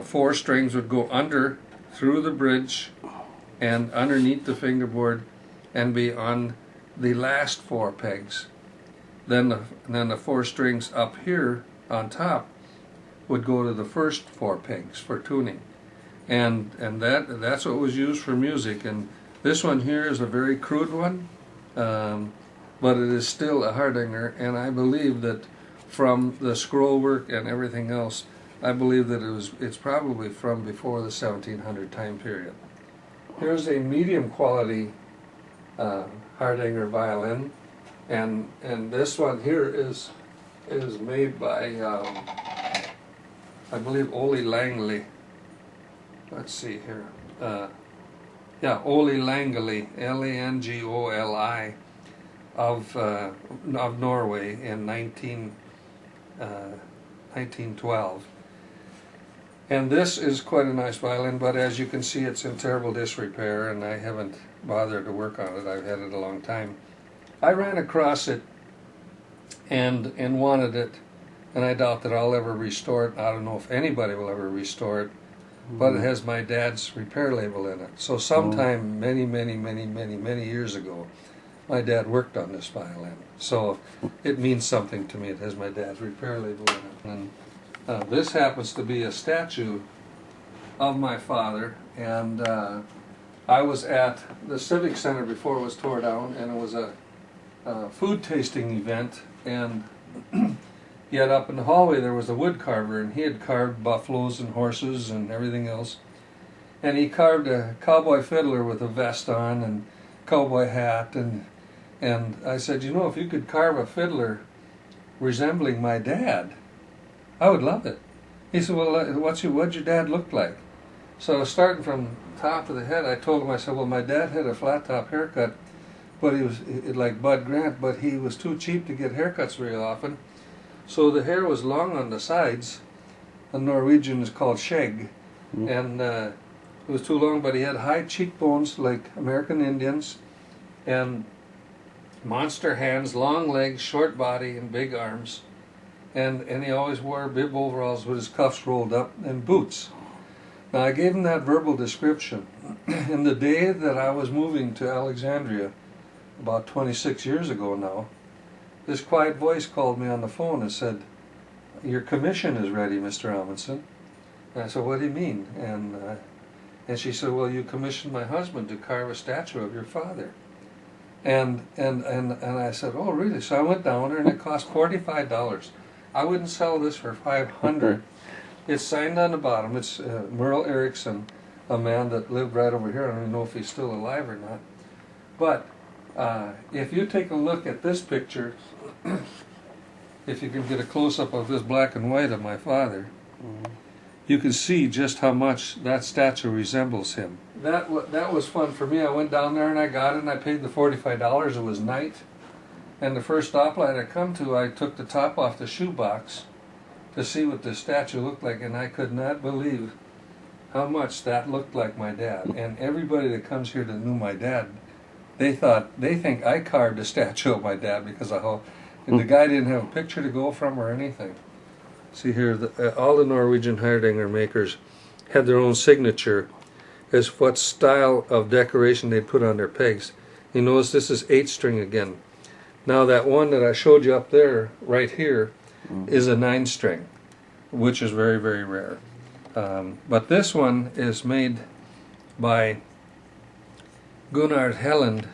Four strings would go under, through the bridge, and underneath the fingerboard, and be on the last four pegs. Then the four strings up here on top would go to the first four pegs for tuning, and that's what was used for music. And this one here is a very crude one, but it is still a Hardanger, and I believe that from the scroll work and everything else, I believe that it's probably from before the 1700 time period. Here's a medium quality Hardanger violin, and this one here is made by I believe Ole Langley. Let's see here. Yeah, Ole Langley, Langoli, of Norway in 1912. And this is quite a nice violin, but as you can see, it's in terrible disrepair, and I haven't bothered to work on it. I've had it a long time. I ran across it and wanted it, and I doubt that I'll ever restore it. I don't know if anybody will ever restore it, but it has my dad's repair label in it. So sometime many years ago, my dad worked on this violin. So it means something to me. It has my dad's repair label in it. And this happens to be a statue of my father, and I was at the Civic Center before it was tore down, and it was a food tasting event, and yet up in the hallway there was a wood carver, and he had carved buffaloes and horses and everything else, and he carved a cowboy fiddler with a vest on and cowboy hat, and I said, you know, if you could carve a fiddler resembling my dad, I would love it. He said, well, what'd your dad look like? So starting from top of the head, I told him, I said, well, my dad had a flat top haircut, but he was like Bud Grant, but he was too cheap to get haircuts very often. So the hair was long on the sides. In Norwegian is called skjegg, and it was too long, but he had high cheekbones like American Indians, and monster hands, long legs, short body, and big arms. And he always wore bib overalls with his cuffs rolled up and boots. Now I gave him that verbal description. And the day that I was moving to Alexandria, about 26 years ago now, this quiet voice called me on the phone and said, your commission is ready, Mr. Amundson. And I said, what do you mean? And she said, well, you commissioned my husband to carve a statue of your father. And I said, oh, really? So I went down there, and it cost $45. I wouldn't sell this for $500. It's signed on the bottom. It's Merle Erickson, a man that lived right over here. I don't even know if he's still alive or not. But if you take a look at this picture, if you can get a close-up of this black and white of my father, you can see just how much that statue resembles him. That was fun for me. I went down there and I got it, and I paid the $45. It was night. And the first stoplight I come to, I took the top off the shoebox to see what the statue looked like, and I could not believe how much that looked like my dad. And everybody that comes here that knew my dad, they think I carved a statue of my dad because of how, and the guy didn't have a picture to go from or anything. See here, all the Norwegian Hardanger makers had their own signature as what style of decoration they put on their pegs. You notice this is 8-string again. Now that one that I showed you up there, right here, is a 9-string, which is very, very rare. But this one is made by Gunnar Helland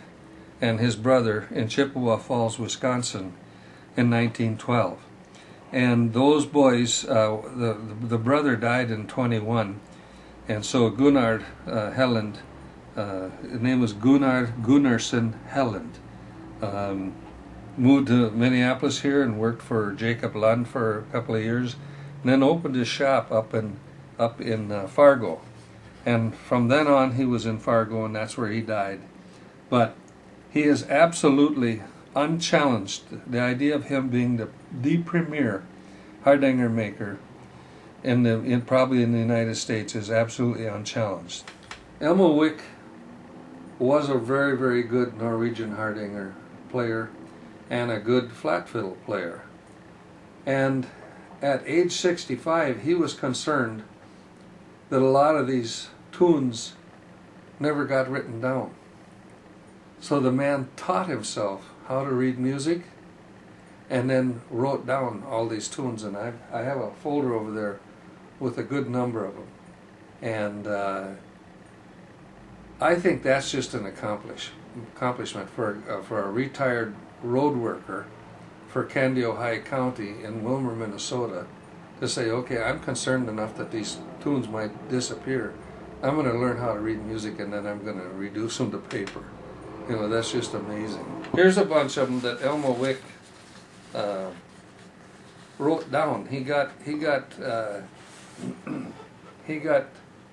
and his brother in Chippewa Falls, Wisconsin in 1912. And those boys, the brother died in 21, and so Gunnar Helland, his name was Gunnar Gunnarsson Helland, moved to Minneapolis here and worked for Jacob Lund for a couple of years, and then opened his shop up in Fargo. And from then on he was in Fargo, and that's where he died. But he is absolutely unchallenged. The idea of him being the premier Hardanger maker probably in the United States is absolutely unchallenged. Elmo Wick was a very, very good Norwegian Hardanger player and a good flat fiddle player. And at age 65, he was concerned that a lot of these tunes never got written down. So the man taught himself how to read music and then wrote down all these tunes, and I have a folder over there with a good number of them. And I think that's just an accomplishment for a retired road worker for Candy, Ohio County in Wilmer, Minnesota, to say, okay, I'm concerned enough that these tunes might disappear. I'm going to learn how to read music, and then I'm going to reduce them to paper. You know, that's just amazing. Here's a bunch of them that Elmo Wick wrote down. He got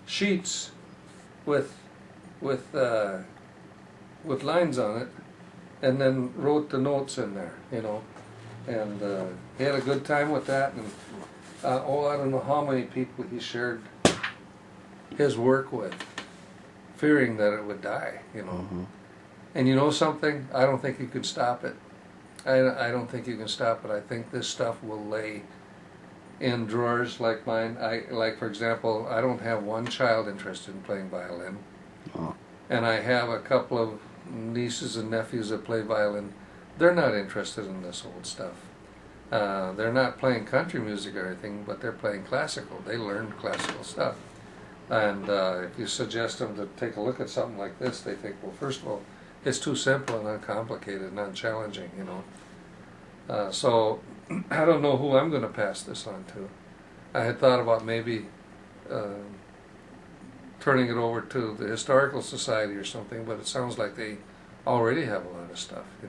sheets with lines on it, and then wrote the notes in there. You know, and he had a good time with that. And I don't know how many people he shared his work with, fearing that it would die. You know. Mm-hmm. And you know something? I don't think you could stop it. I don't think you can stop it. I think this stuff will lay in drawers like mine. Like, for example, I don't have one child interested in playing violin. Oh. And I have a couple of nieces and nephews that play violin. They're not interested in this old stuff. They're not playing country music or anything, but they're playing classical. They learned classical stuff. And if you suggest them to take a look at something like this, they think, well, first of all, it's too simple and uncomplicated and unchallenging, you know. So I don't know who I'm going to pass this on to. I had thought about maybe turning it over to the Historical Society or something, but it sounds like they already have a lot of stuff, you know.